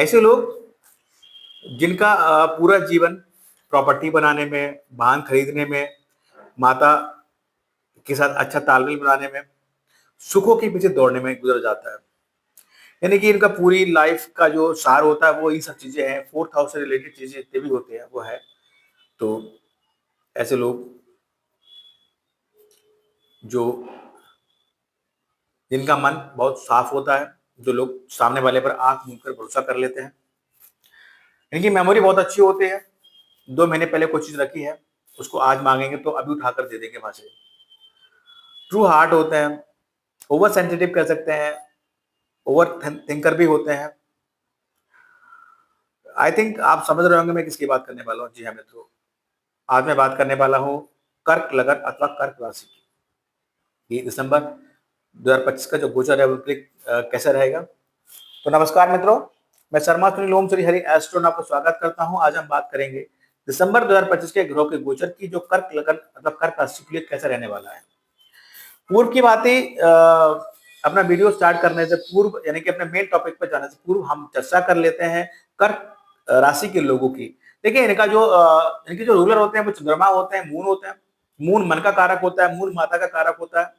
ऐसे लोग जिनका पूरा जीवन प्रॉपर्टी बनाने में, वाहन खरीदने में, माता के साथ अच्छा तालमेल बनाने में, सुखों के पीछे दौड़ने में गुजर जाता है। यानी कि इनका पूरी लाइफ का जो सार होता है वो ये सब चीजें हैं। फोर्थ हाउस से रिलेटेड चीजें जितने भी होते हैं वो है। तो ऐसे लोग जो जिनका मन बहुत साफ होता है, जो लोग सामने वाले पर आंख मूंद कर भरोसा कर लेते हैं, इनकी मेमोरी बहुत अच्छी होती है। 2 महीने पहले कोई चीज रखी है, उसको आज मांगेंगे तो अभी उठाकर दे देंगे वहां से। ट्रू हार्ट होते हैं, ओवर सेंसिटिव कह सकते हैं, ओवर थिंकर भी होते हैं। आई थिंक आप समझ रहे होंगे मैं किसकी बात करने वाला हूँ। जी हाँ मित्रों, आज मैं बात करने वाला हूँ कर्क लगन अथवा कर्क राशि की। ये दिसंबर 2025 का जो गोचर है वो कैसा रहेगा। तो नमस्कार मित्रों, मैं शर्मा सुनील ओम श्री हरि एस्ट्रो में आपका स्वागत करता हूं। आज हम बात करेंगे दिसंबर 2025 के ग्रहों के गोचर की, जो कर्क लगन मतलब कर्क राशि के लिए कैसा रहने वाला है। पूर्व की बातें अपना वीडियो स्टार्ट करने से पूर्व, यानी कि अपने मेन टॉपिक पर जाने से पूर्व हम चर्चा कर लेते हैं कर्क राशि के लोगों की। देखिए इनके जो रूलर होते हैं वो चंद्रमा होते हैं, मून होते हैं। मून मन का कारक होता है, मून माता का कारक होता है।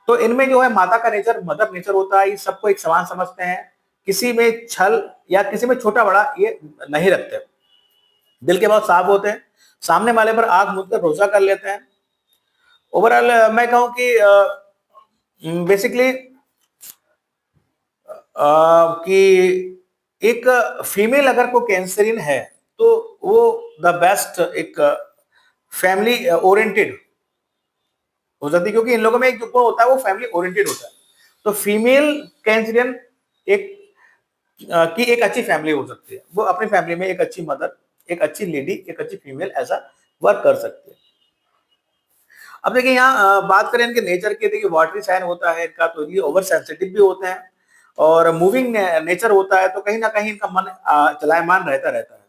तो इनमें जो है माता का नेचर, मदर नेचर होता है। ये सबको एक समान समझते हैं, किसी में छल या किसी में छोटा बड़ा ये नहीं रखते। दिल के बहुत साफ होते हैं, सामने वाले पर आंख मूंद कर भरोसा कर लेते हैं। ओवरऑल मैं कहूं कि बेसिकली कि एक फीमेल अगर कोई कैंसरियन है तो वो द बेस्ट एक फैमिली ओरिएंटेड हो जाती है, क्योंकि इन लोगों में एक जो गुण होता है वो फैमिली ओरिएंटेड होता है। तो फीमेल कैंसरियन एक की एक अच्छी फैमिली हो सकती है। वो अपनी फैमिली में एक अच्छी मदर, एक अच्छी लेडी, एक अच्छी फीमेल ऐसा वर्क कर सकती है। अब देखिए यहाँ बात करें इनके नेचर की, देखिए वाटरी साइन होता है इनका, तो ये ओवर सेंसिटिव भी होते हैं और मूविंग नेचर होता है। तो कहीं ना कहीं इनका मन चलायमान रहता रहता है।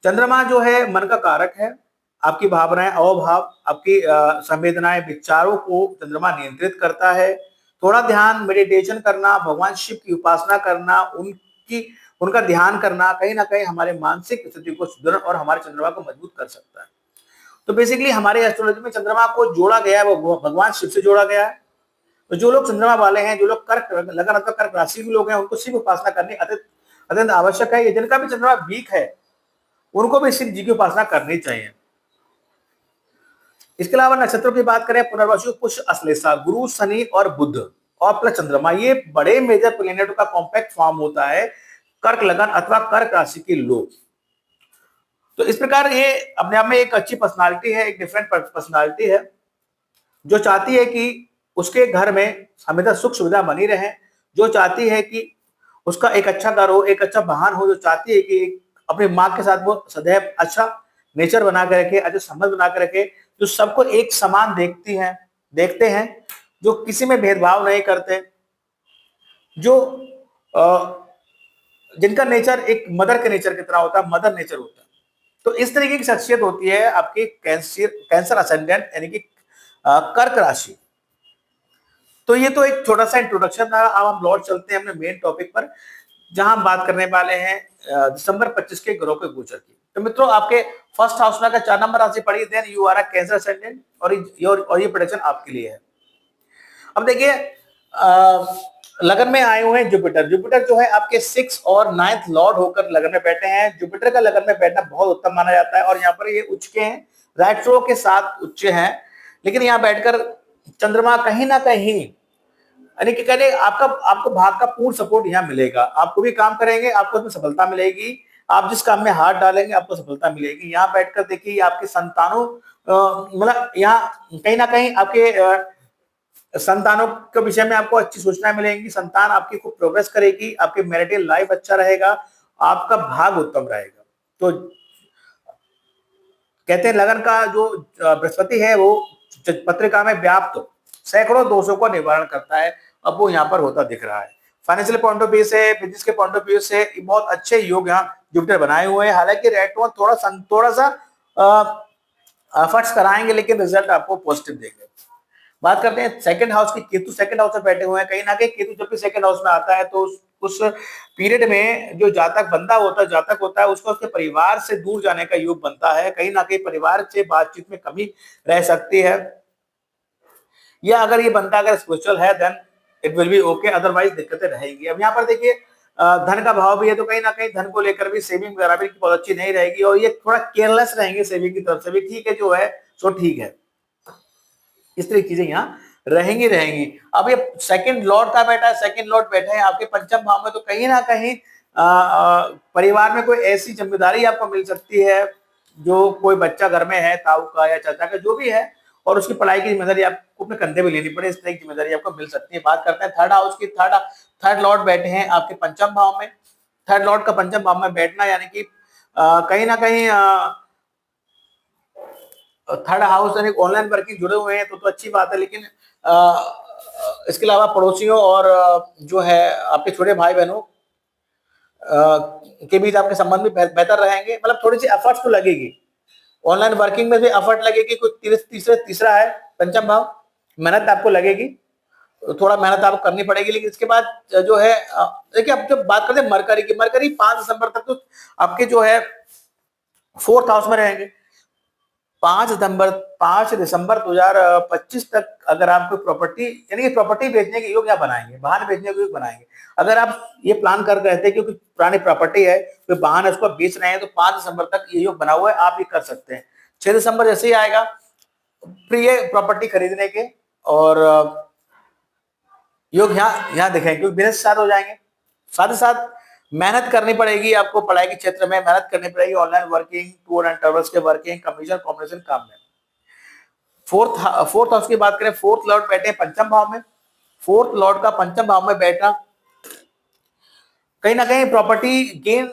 चंद्रमा जो है मन का कारक है। आपकी भावनाएं, अवभाव, आपकी संवेदनाएं, विचारों को चंद्रमा नियंत्रित करता है। थोड़ा ध्यान, मेडिटेशन करना, भगवान शिव की उपासना करना, उनका ध्यान करना कहीं ना कहीं हमारे मानसिक स्थिति को सुदृढ़ और हमारे चंद्रमा को मजबूत कर सकता है। तो बेसिकली हमारे एस्ट्रोलॉजी में चंद्रमा को जोड़ा गया है, वो भगवान शिव से जोड़ा गया है। तो जो लोग चंद्रमा वाले हैं, जो लोग कर्क लगन अथवा कर्क राशि के लोग हैं, उनको शिव उपासना करनी अत्यंत आवश्यक है। जिनका भी चंद्रमा वीक है उनको भी शिव जी की उपासना करनी चाहिए। इसके अलावा नक्षत्रों की बात करें, पुनर्वसु, पुष्य, अश्लेषा, गुरु, शनि और बुध और प्लस चंद्रमा, ये बड़े मेजर प्लेनेट का कॉम्पैक्ट फॉर्म होता है कर्क लगन अथवा कर्क राशि के लोग। तो इस प्रकार ये अपने आप में एक अच्छी पर्सनालिटी है, एक डिफरेंट पर्सनालिटी है, जो चाहती है कि उसके घर में हमेशा सुख सुविधा बनी रहे, जो चाहती है कि उसका एक अच्छा घर हो, एक अच्छा वाहन हो, जो चाहती है कि अपनी माँ के साथ वो सदैव अच्छा नेचर बना के रखे, अच्छा संबंध बना के रखे, जो सबको एक समान देखते हैं, जो किसी में भेदभाव नहीं करते, जो जिनका नेचर एक मदर के नेचर की तरह होता है, मदर नेचर होता है। तो इस तरीके की शख्सियत होती है आपकी कैंसर असेंडेंट, यानी कि कर्क राशि। तो ये तो एक छोटा सा इंट्रोडक्शन था। अब हम लौट चलते हैं अपने मेन टॉपिक पर, जहां हम बात करने वाले हैं दिसंबर 25 के ग्रहों के गोचर की। तो मित्रों, आपके फर्स्ट हाउस में अगर 4 नंबर राशि पड़ी, then you are a cancer ascendant, और ये प्रोडिक्शन आपके लिए है। अब देखिए लगन में आए हुए हैं जुपिटर। जुपिटर जो है आपके 6 और 9th लॉर्ड होकर लगन में बैठे हैं। जुपिटर का लगन में बैठना बहुत उत्तम माना जाता है, और यहाँ पर ये उच्च के हैं, राइट थ्रो के साथ उच्च हैं। लेकिन यहाँ बैठकर चंद्रमा कहीं ना कहीं, यानी कि कहने आपको भाग का पूर्ण सपोर्ट यहाँ मिलेगा। आपको भी काम करेंगे, आपको उसमें सफलता मिलेगी। आप जिस काम में हाथ डालेंगे आपको सफलता मिलेगी। यहाँ बैठकर देखिए आपके संतानों, मतलब यहाँ कहीं ना कहीं आपके संतानों के विषय में आपको अच्छी सूचना मिलेंगी। संतान आपकी खूब प्रोग्रेस करेगी, आपके मैरिटल लाइफ अच्छा रहेगा, आपका भाग उत्तम रहेगा। तो कहते हैं लगन का जो बृहस्पति है वो पत्रिका में व्याप्त सैकड़ों दोषों का निवारण करता है। अब वो यहाँ पर होता दिख रहा है। फाइनेंशियल पॉइंट ऑफ व्यू से, बिजनेस के पॉइंट ऑफ व्यू से बहुत अच्छे योग यहाँ जुपिटर बनाए हुए हैं। हालांकि रेट्रो थोड़ा सा एफर्ट्स कराएंगे, लेकिन रिजल्ट आपको पॉजिटिव देंगे। बात करते हैं सेकंड हाउस की। केतु सेकंड हाउस में बैठे हुए हैं, कहीं ना कहीं केतु जब भी सेकंड हाउस में आता है तो उस पीरियड में जो जातक होता है उसको उसके परिवार से दूर जाने का योग बनता है। कहीं ना कहीं परिवार से बातचीत में कमी रह सकती है, या अगर ये बनता अगर स्पिरिचुअल है then it will be okay, otherwise दिक्कतें रहेंगी। अब यहाँ पर देखिए धन का भाव भी है, तो कहीं ना कहीं धन को लेकर भी सेविंग वगैरह भी बहुत अच्छी नहीं रहेगी, और ये थोड़ा केयरलेस रहेंगे सेविंग की तरफ से भी। ठीक है, जो है सो ठीक है, इस तरह की चीजें यहाँ रहेंगी। अब ये सेकंड लॉर्ड का बैठा है, सेकंड लॉर्ड बैठे हैं आपके पंचम भाव में, तो कहीं ना कहीं परिवार में कोई ऐसी जिम्मेदारी आपको मिल सकती है, जो कोई बच्चा घर में है, ताऊ का या चाचा का जो भी है, और उसकी पढ़ाई की जिम्मेदारी आपको अपने कंधे पे लेनी पड़े, इस तरह की जिम्मेदारी आपको मिल सकती है। बात करते हैं थर्ड हाउस की। थर्ड लॉर्ड बैठे हैं आपके पंचम भाव में। थर्ड लॉर्ड का पंचम भाव में बैठना यानी कि कहीं ना कहीं थर्ड हाउस यानी ऑनलाइन वर्किंग जुड़े हुए हैं तो अच्छी बात है, लेकिन इसके अलावा पड़ोसियों और जो है आपके छोटे भाई बहनों के बीच आपके संबंध भी बेहतर रहेंगे। मतलब थोड़ी सी एफर्ट्स तो लगेगी, ऑनलाइन वर्किंग में भी एफर्ट लगेगी। कुछ तीसरा है पंचम भाव, मेहनत आपको लगेगी, थोड़ा मेहनत आपको करनी पड़ेगी। लेकिन इसके बाद जो है देखिए, अब जब बात करते हैं मरकरी की, मरकरी 5 दिसंबर तक तो आपके जो है फोर्थ हाउस में रहेंगे। 5 दिसंबर 2025 तक अगर आप कोई प्रॉपर्टी यानी कि प्रॉपर्टी बेचने के योग या बनाएंगे, वाहन बेचने के योग बनाएंगे। अगर आप ये प्लान कर रहे थे क्योंकि पुरानी प्रॉपर्टी है, कोई वाहन है उसको बेच रहे हैं, तो 5 दिसंबर तक ये योग बना हुआ है, आप ये कर सकते हैं। 6 दिसंबर जैसे ही आएगा प्रिय प्रॉपर्टी खरीदने के और योग यहाँ दिखेंगे, क्योंकि बिजनेस स्टार्ट हो जाएंगे। साथ ही साथ मेहनत करनी पड़ेगी आपको, पढ़ाई के क्षेत्र में मेहनत करनी पड़ेगी, online working, tour and travels के वर्किंग, कमीशन कॉम्बिनेशन काम में। फोर्थ हाउस की बात करें, फोर्थ लॉर्ड बैठे हैं पंचम भाव में। फोर्थ लॉर्ड का पंचम भाव में बैठना कहीं ना कहीं प्रॉपर्टी गेन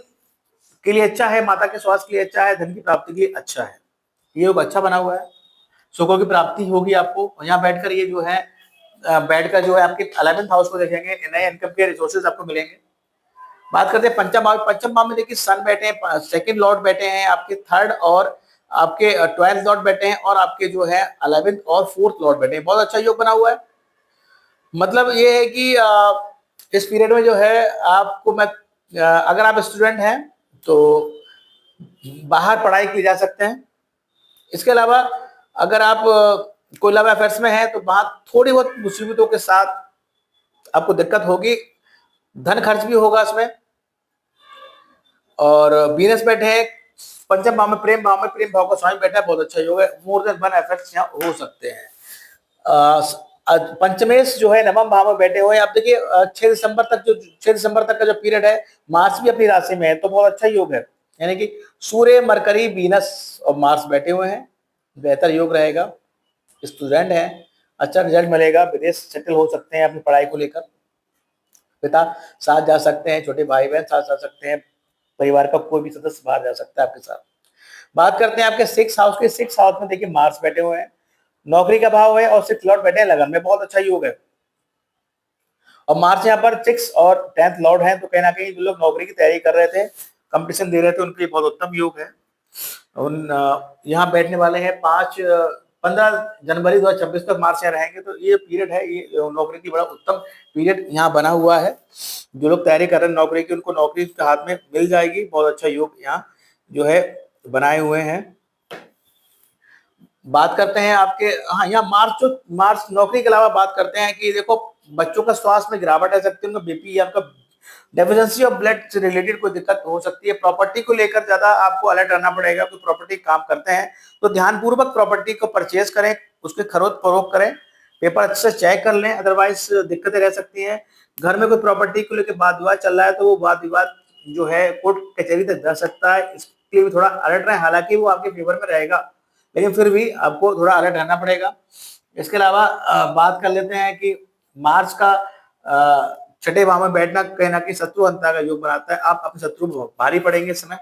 के लिए अच्छा है, माता के स्वास्थ्य के लिए अच्छा है, धन की प्राप्ति के लिए अच्छा है। ये योग अच्छा बना हुआ है, सुखों की प्राप्ति होगी आपको। यहाँ बैठकर ये जो है बैठकर जो है आपके 11th हाउस को देखेंगे, नए इनकम के रिसोर्सेज आपको मिलेंगे। बात करते हैं पंचम भाव। पंचम भाव में देखिए सन बैठे हैं, सेकंड लॉर्ड बैठे हैं आपके थर्ड, और आपके 12th लॉर्ड बैठे हैं, और आपके जो है 11th और 4th लॉर्ड बैठे हैं। बहुत अच्छा योग बना हुआ है। मतलब ये है कि इस पीरियड में जो है आपको मैं अगर आप स्टूडेंट हैं तो बाहर पढ़ाई की जा सकते हैं। इसके अलावा अगर आप कोई लव अफेयर्स में है तो वहां थोड़ी बहुत मुसीबतों के साथ आपको दिक्कत होगी, धन खर्च भी होगा इसमें। और वीनस बैठे हैं पंचम भाव में, प्रेम भाव में, प्रेम भाव का स्वामी बैठा है, बहुत अच्छा योग है। मोर देन वन इफेक्ट्स यहाँ हो सकते हैं। पंचमेश जो है नवम भाव में बैठे हुए हैं। आप देखिए 6 दिसंबर तक का जो पीरियड है, मार्स भी अपनी राशि में है, तो बहुत अच्छा योग है। यानी कि सूर्य, मरकरी, वीनस और मार्स बैठे हुए हैं, बेहतर योग रहेगा। स्टूडेंट है, अच्छा रिजल्ट मिलेगा, विदेश सेटल हो सकते हैं अपनी पढ़ाई को लेकर, पिता साथ जा सकते हैं, छोटे भाई बहन साथ जा सकते हैं, परिवार का कोई भी सदस्य बाहर जा सकता है आपके साथ। बात करते हैं आपके 6 हाउस के। 6 हाउस में देखिए मार्स बैठे हुए हैं, नौकरी का भाव है, और 6 लॉर्ड बैठे हैं लगन में, बहुत अच्छा योग है। और मार्च यहाँ पर 6 और 10th लॉर्ड हैं, तो कहीं ना कहीं जो लोग नौकरी की तैयारी कर रहे थे, कंपटीशन दे रहे थे, उनके लिए बहुत उत्तम योग है। उन यहाँ बैठने वाले हैं 15 जनवरी 2026 तक मार्च यहाँ रहेंगे, तो ये पीरियड है, ये नौकरी की बड़ा उत्तम पीरियड यहाँ बना हुआ है। जो लोग तैयारी कर रहे हैं नौकरी की, उनको नौकरी के हाथ में मिल जाएगी। बहुत अच्छा योग यहाँ जो है बनाए हुए हैं। बात करते हैं आपके, हाँ यहाँ मार्च नौकरी के अलावा बात करते हैं कि देखो बच्चों का स्वास्थ्य में गिरावट आ सकती है, उनका बीपी या उनका डेफिशिएंसी ऑफ ब्लड से रिलेटेड कोई दिक्कत हो सकती है। प्रॉपर्टी को लेकर ज्यादा आपको अलर्ट रहना पड़ेगा। कोई प्रॉपर्टी काम करते हैं तो ध्यानपूर्वक प्रॉपर्टी को परचेज करें, उसके खरीद फरोख्त करें, पेपर अच्छे से चेक कर लें, अदरवाइज दिक्कतें रह सकती हैं। घर में कोई प्रॉपर्टी को लेकर वाद विवाद चल रहा है तो वो वाद विवाद जो है कोर्ट कचहरी तक जा सकता है, इसके लिए भी थोड़ा अलर्ट रहें। हालांकि वो आपके फेवर में रहेगा, लेकिन फिर भी आपको थोड़ा अलर्ट रहना पड़ेगा। इसके अलावा बात कर लेते हैं कि मार्च का 6ठे भाव में बैठना कहीं ना कहीं शत्रु हंता का योग बनाता है। आप अपने शत्रु भारी पड़ेंगे इस समय,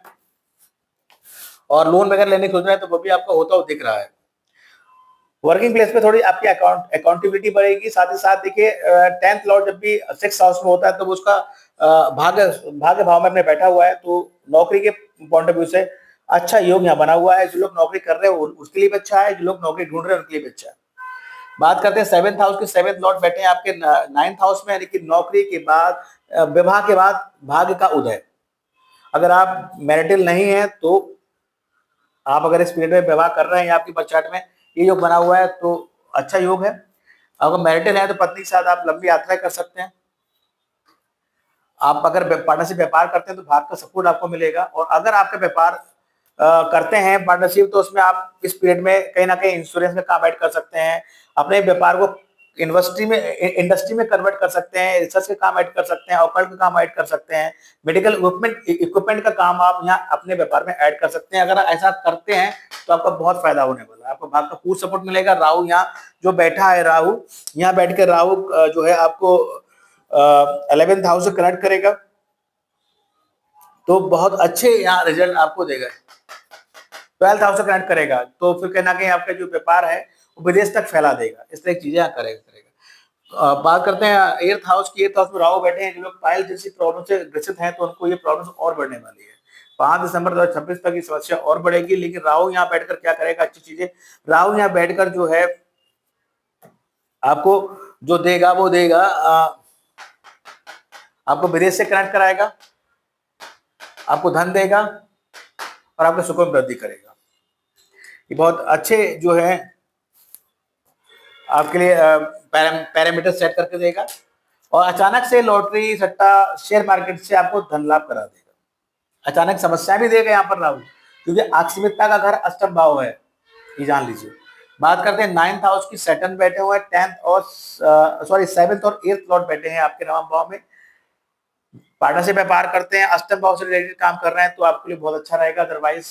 और लोन वगैरह लेने की सोच रहे हैं तो वो भी आपका होता हुआ दिख रहा है। वर्किंग प्लेस पे थोड़ी आपकी अकाउंटेबिलिटी बढ़ेगी। साथ ही साथ देखिए 10th लॉर्ड जब भी 6 हाउस में होता है तो उसका भाग्य भाव में अपने बैठा हुआ है, तो नौकरी के पॉइंट ऑफ व्यू से अच्छा योग यहाँ बना हुआ है। जो लोग नौकरी कर रहे हैं उसके लिए भी अच्छा है, जो लोग नौकरी ढूंढ रहे हैं उनके लिए भी अच्छा है। बात करते हैं सेवेंथ हाउस के, सेवेंथ लॉर्ड बैठे हैं आपके नाइन्थ हाउस में, यानी कि नौकरी के बाद, विवाह के बाद भाग्य का उदय। अगर आप मैरिटल नहीं है तो आप अगर इस पीरियड में विवाह कर रहे हैं या आपकी बर्थ चार्ट में ये योग बना हुआ है तो अच्छा योग है। अगर मैरिटल है तो पत्नी के साथ आप लंबी यात्राएं कर सकते हैं। आप अगर पार्टनरशिप व्यापार करते हैं तो भाग का सपोर्ट आपको मिलेगा। और अगर आपका व्यापार करते हैं पार्टनरशिप, तो उसमें आप इस पीरियड में कहीं ना कहीं इंश्योरेंस में काम ऐड कर सकते हैं, अपने व्यापार को इंडस्ट्री में कन्वर्ट कर सकते हैं, रिसर्च के काम ऐड कर सकते हैं, ऑकल्ट का काम ऐड कर सकते हैं, मेडिकल इक्विपमेंट का काम आप यहाँ अपने व्यापार में ऐड कर सकते हैं। अगर ऐसा करते हैं तो आपका बहुत फायदा होने वाला है, आपको भाग का पूर्ण सपोर्ट मिलेगा। राहु यहाँ जो बैठा है, राहु यहाँ बैठ के राहु जो है आपको 11th हाउस से कनेक्ट करेगा, तो बहुत अच्छे यहाँ रिजल्ट आपको देगा। 12th हाउस से कनेक्ट करेगा तो फिर कहीं ना कहीं आपका जो व्यापार है वो विदेश तक फैला देगा, इस तरह की चीजें यहाँ करेगा। बात करते हैं 8th हाउस की। 8th हाउस में राहु बैठे हैं, जो लोग पाइल जैसी प्रॉब्लम से ग्रसित हैं तो उनको ये प्रॉब्लम और बढ़ने वाली है। 5 दिसंबर 2026 तक ये समस्या और बढ़ेगी। लेकिन राहु यहाँ बैठकर क्या करेगा, अच्छी चीजें। राहु यहाँ बैठकर जो है आपको जो देगा वो देगा, आपको विदेश से कनेक्ट कराएगा, आपको धन देगा और आपके सुख में वृद्धि करेगा। ये बहुत अच्छे जो है आपके लिए पैरामीटर सेट करके देगा। और अचानक से लॉटरी, सट्टा, शेयर मार्केट से आपको धन लाभ करा देगा। अचानक समस्या भी देगा यहाँ पर राहु, क्योंकि आकस्मिकता का घर अष्टम भाव है, ये जान लीजिए। बात करते हैं 9th हाउस की। सैटर्न बैठे हुए हैं 10th और 7th और 8th लॉर्ड बैठे हैं आपके नवम भाव में। पार्टनरशिप व्यापार करते हैं, अष्टम भाव से रिलेटेड काम कर रहे हैं तो आपके लिए बहुत अच्छा रहेगा। अदरवाइज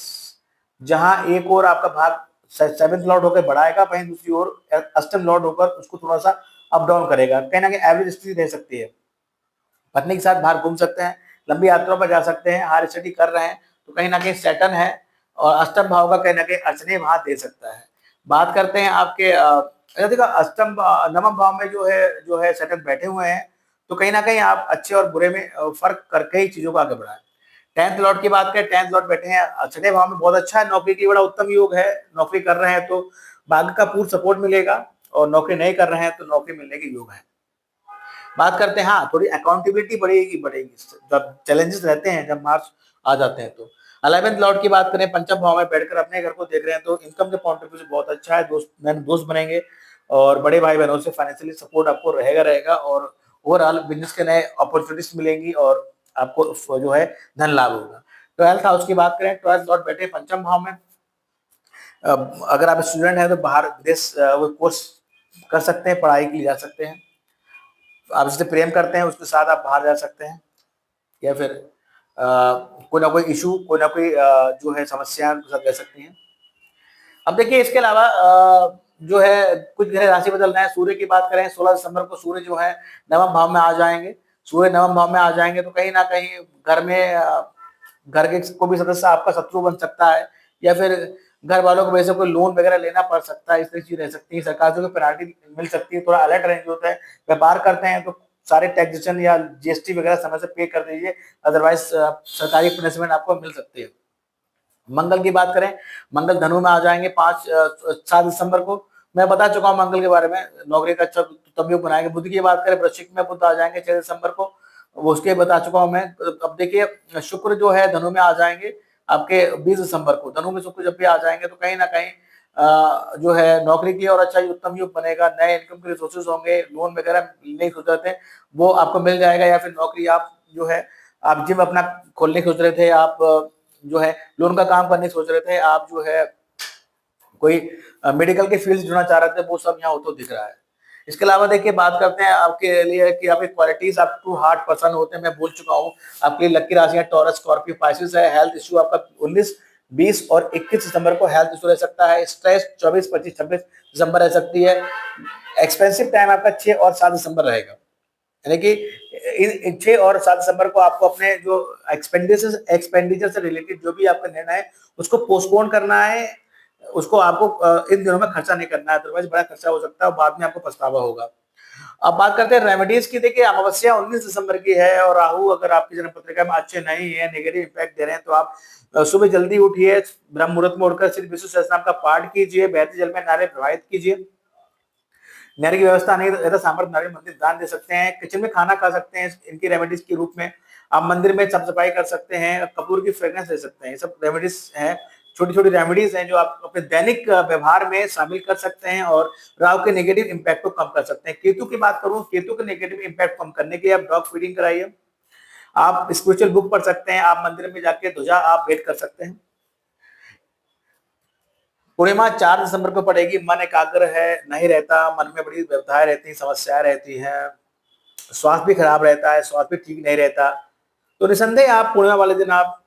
जहां एक और आपका भाग 7th लॉर्ड होकर बढ़ाएगा, वहीं दूसरी ओर अष्टम लॉर्ड होकर उसको थोड़ा सा अप डाउन करेगा। कहीं ना कहीं एवरेज स्थिति रह सकती है। पत्नी के साथ बाहर घूम सकते हैं, लंबी यात्राओं पर जा सकते हैं, हायर स्टडी कर रहे हैं तो कहीं ना कहीं सैटर्न है और अष्टम भाव का कहीं ना कहीं अड़चने वहां दे सकता है। बात करते हैं आपके देखो अष्टम नवम भाव में जो है सैटर्न बैठे हुए हैं, तो कहीं ना कहीं आप अच्छे और बुरे में फर्क करके ही चीजों को आगे बढ़ाएं। 10th लॉर्ड की बात करें, 10th लॉर्ड बैठे हैं छठे भाव में, बहुत अच्छा है, नौकरी के लिए बड़ा उत्तम योग है। नौकरी कर रहे हैं तो भाग्य का पूर्ण सपोर्ट मिलेगा, और नौकरी नहीं कर रहे हैं तो नौकरी मिलने के योग है। बात करते हैं, हाँ थोड़ी अकाउंटेबिलिटी बढ़ेगी जब चैलेंजेस रहते हैं, जब मार्च आ जाते हैं तो। 11th लॉर्ड की बात करें, पंचम भाव में बैठकर अपने घर को देख रहे हैं तो इनकम के पॉइंट ऑफ व्यू से बहुत अच्छा है। दोस्त बनेंगे और बड़े भाई बहनों से फाइनेंशियली सपोर्ट आपको रहेगा और ओवरऑल बिजनेस के नए अपॉर्चुनिटीज मिलेंगी और आपको जो है धन लाभ होगा। 12th हाउस की बात करें, 12th लॉर्ड बैठे पंचम भाव में। अगर आप स्टूडेंट हैं तो बाहर विदेश वो कोर्स कर सकते हैं, पढ़ाई के लिए जा सकते हैं। आप जिससे प्रेम करते हैं उसके साथ आप बाहर जा सकते हैं, या फिर कोई ना कोई इशू, कोई ना कोई जो है समस्या उनके साथ रह सकती हैं। अब देखिए इसके अलावा जो है कुछ ग्रह राशि बदल रहे हैं। सूर्य की बात करें, 16 दिसंबर को सूर्य जो है नवम भाव में आ जाएंगे। सूर्य नवम भाव में आ जाएंगे तो कहीं ना कहीं घर में घर के को भी सदस्य आपका शत्रु बन सकता है, या फिर घर वालों को वजह से कोई लोन वगैरह लेना पड़ सकता है, इस तरह की चीज रह सकती है। सरकार से कोई पेनाल्टी मिल सकती है, थोड़ा अलर्ट रहने होता है। व्यापार करते हैं तो सारे टैक्सेशन या जीएसटी वगैरह समय से पे कर दीजिए, अदरवाइज सरकारी पनिशमेंट आपको मिल सकती है। मंगल की बात करें, मंगल धनु में आ जाएंगे 7 दिसंबर को। मैं बता चुका हूँ मंगल के बारे में, नौकरी का अच्छा तब योग बनाएंगे। बुध की बात करें, वृश्चिक में बुध आ जाएंगे 6 दिसंबर को, वो उसके बता चुका हूँ मैं। अब देखिए शुक्र जो है धनु में आ जाएंगे आपके 20 दिसंबर को। धनु में शुक्र जब भी आ जाएंगे तो कहीं ना कहीं जो है नौकरी के लिए और अच्छा उत्तम योग बनेगा। नए इनकम के रिसोर्सेज होंगे, लोन वगैरह नहीं सोच रहे थे वो आपको मिल जाएगा, या फिर नौकरी आप जो है आप जिम अपना खोलने सोच रहे थे, आप जो है लोन का काम करने सोच रहे थे, आप जो है कोई मेडिकल के फील्ड जुड़ना चाह रहे थे, वो सब यहाँ हो तो दिख रहा है। इसके अलावा देखिए बात करते हैं आपके लिए कि आपकी क्वालिटीज, आप टू हार्ट पर्सन होते हैं, मैं बोल चुका हूँ। आपके लिए लकी राशियां टॉरस, स्कॉर्पियो, पाइसेस है। हेल्थ इश्यू आपका 19, 20 और 21 दिसंबर को हेल्थ इशू रह सकता है। स्ट्रेस 24, 25, 26 दिसंबर रह सकती है। एक्सपेंसिव टाइम आपका 6 और 7 दिसंबर रहेगा, यानी कि इन 6 और 7 दिसंबर को आपको अपने जो एक्सपेंडिचर से रिलेटेड जो भी आपका निर्णय है उसको पोस्टपोन करना है। उसको आपको इन दिनों में खर्चा नहीं करना है, अदरवाइज बड़ा खर्चा हो सकता है और बाद में आपको पछतावा होगा। अब बात करते हैं रेमेडीज की। देखिए अमावस्या 19 दिसंबर की है और राहु अगर आपकी जन्म पत्रिका में अच्छे नहीं है, नेगेटिव इंपैक्ट दे रहे हैं, तो आप सुबह जल्दी उठिए, ब्रह्म मुहूर्त में उठकर श्री विष्णु सहस्त्रनाम का पाठ कीजिए, बहते जल में नारियल प्रवाहित कीजिए। नहर की व्यवस्था नहीं है तो सामर्थ्य नारायण मंदिर दान दे सकते हैं, किचन में खाना खा सकते हैं इनकी रेमेडीज के रूप में। आप मंदिर में साफ सफाई कर सकते हैं, कपूर की फ्रेग्रेंस ले सकते हैं। ये सब रेमेडीज हैं, छोटी छोटी रेमेडीज हैं जो आप अपने दैनिक व्यवहार में शामिल कर सकते हैं और राहु के नेगेटिव इंपैक्ट को कम कर सकते हैं। केतु की बात करूं, केतु के नेगेटिव इंपैक्ट कम करने के लिए आप डॉग फीडिंग कराइए, आप स्पिरिचुअल बुक पढ़ सकते हैं, आप मंदिर में जाके ध्वजा आप भेंट कर सकते हैं। पूर्णिमा 4 दिसंबर को पड़ेगी। मन एकाग्र है नहीं रहता, मन में बड़ी व्यथाएं रहती, समस्याएं रहती हैं, स्वास्थ्य भी खराब रहता है, स्वास्थ्य भी ठीक नहीं रहता। तो निसंदेह आप पूर्णिमा वाले दिन आप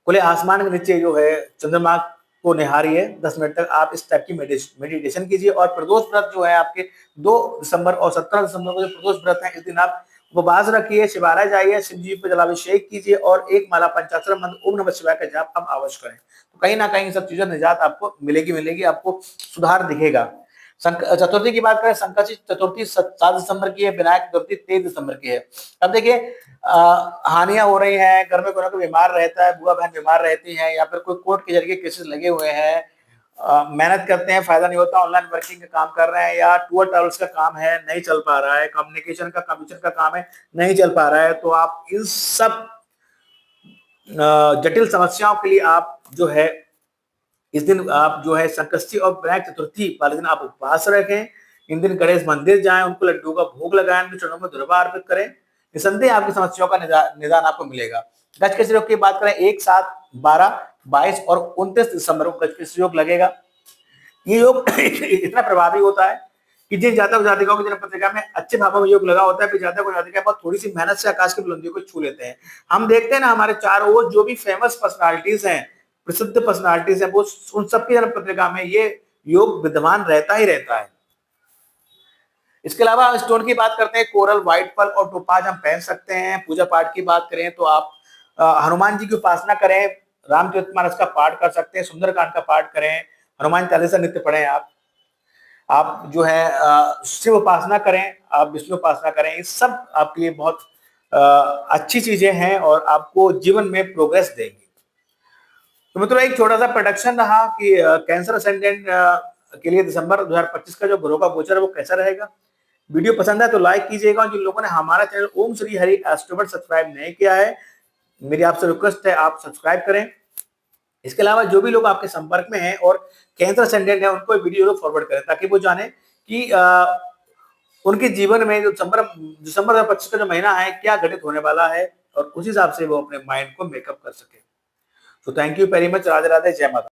खुले आसमान के नीचे जो है चंद्रमा को निहारिए, 10 मिनट तक आप इस टाइप की मेडिटेशन कीजिए। और प्रदोष व्रत जो है आपके 2 दिसंबर और 17 दिसंबर को जो प्रदोष व्रत है, इस दिन आप उपवास रखिए, शिवालय जाइए, शिव जी पर जलाभिषेक कीजिए और एक माला पंचाक्षर मंत्र ओम नमः शिवाय का जाप आप अवश्य करें। तो कहीं ना कहीं इन सब चीजों निजात आपको मिलेगी, आपको सुधार दिखेगा। चतुर्थी की बात करें, संकट चतुर्थी 7 दिसंबर की है, विनायक चतुर्थी 23 दिसंबर की है। अब देखिए हानियां हो रही हैं, घर में कोई ना कोई बीमार रहता है, बुआ बहन बीमार रहती हैं, या फिर कोई कोर्ट के जरिए केसेस लगे हुए हैं, मेहनत करते हैं फायदा नहीं होता, ऑनलाइन वर्किंग का काम कर रहे हैं या टूर ट्रेवल्स का काम है नहीं चल पा रहा है, कम्युनिकेशन का कंप्यूटर का काम है नहीं चल पा रहा है, तो आप इन सब जटिल समस्याओं के लिए आप जो है इस दिन आप जो है संकष्टी और विनायक चतुर्थी वाले दिन आप उपवास रखें। इन दिन गणेश मंदिर जाएं, उनको लड्डू का भोग लगाएं, उनके चरणों में दुर्वा अर्पित करें। निसंदेह आपकी समस्याओं का निदान आपको मिलेगा। गजकेसरी योग की बात करें, 1, 7, 12, 22 और 29 दिसंबर को गजकेसरी योग लगेगा। ये योग इतना प्रभावी होता है कि जिन जातक जातिकाओं की जन्म पत्रिका में अच्छे भावों में योग लगा होता है, फिर जातक और जातिका पर थोड़ी सी मेहनत से आकाश की बुलंदियों को छू लेते हैं। हम देखते हैं ना हमारे चारों ओर जो भी फेमस पर्सनालिटीज हैं, प्रसिद्ध पर्सनालिटीज हैं, वो उन सबकी जन्म पत्रिका में ये योग विद्यमान रहता ही रहता है। इसके अलावा हम स्टोन की बात करते हैं, कोरल, व्हाइट पर्ल और टोपाज हम पहन सकते हैं। पूजा पाठ की बात करें तो आप हनुमान जी की उपासना करें, रामचरितमानस का पाठ कर सकते हैं, सुंदरकांड का पाठ करें, हनुमान चालीसा नित्य पढ़ें। आप जो है शिव उपासना करें, आप विष्णु उपासना करें। ये सब आपके लिए बहुत अच्छी चीजें हैं और आपको जीवन में प्रोग्रेस देंगी। तो मित्रों एक छोटा सा प्रोडक्शन रहा कि कैंसर असेंडेंट के लिए दिसंबर 2025 का जो ग्रहों का गोचर है वो कैसा रहेगा। वीडियो पसंद है तो लाइक कीजिएगा। जिन लोगों ने हमारा चैनल ओम श्री हरि एस्ट्रोवर्ड सब्सक्राइब नहीं किया है, मेरी आपसे रिक्वेस्ट है आप सब्सक्राइब करें। इसके अलावा जो भी लोग आपके संपर्क में हैं और कैंसर असेंडेंट है, उनको वीडियो फॉरवर्ड करें ताकि वो जाने कि उनके जीवन में जो दिसंबर 2025 का जो महीना है क्या घटित होने वाला है और उस हिसाब से वो अपने माइंड को मेकअप कर सके। तो thank you very much. Radhe Radhe, जय माता।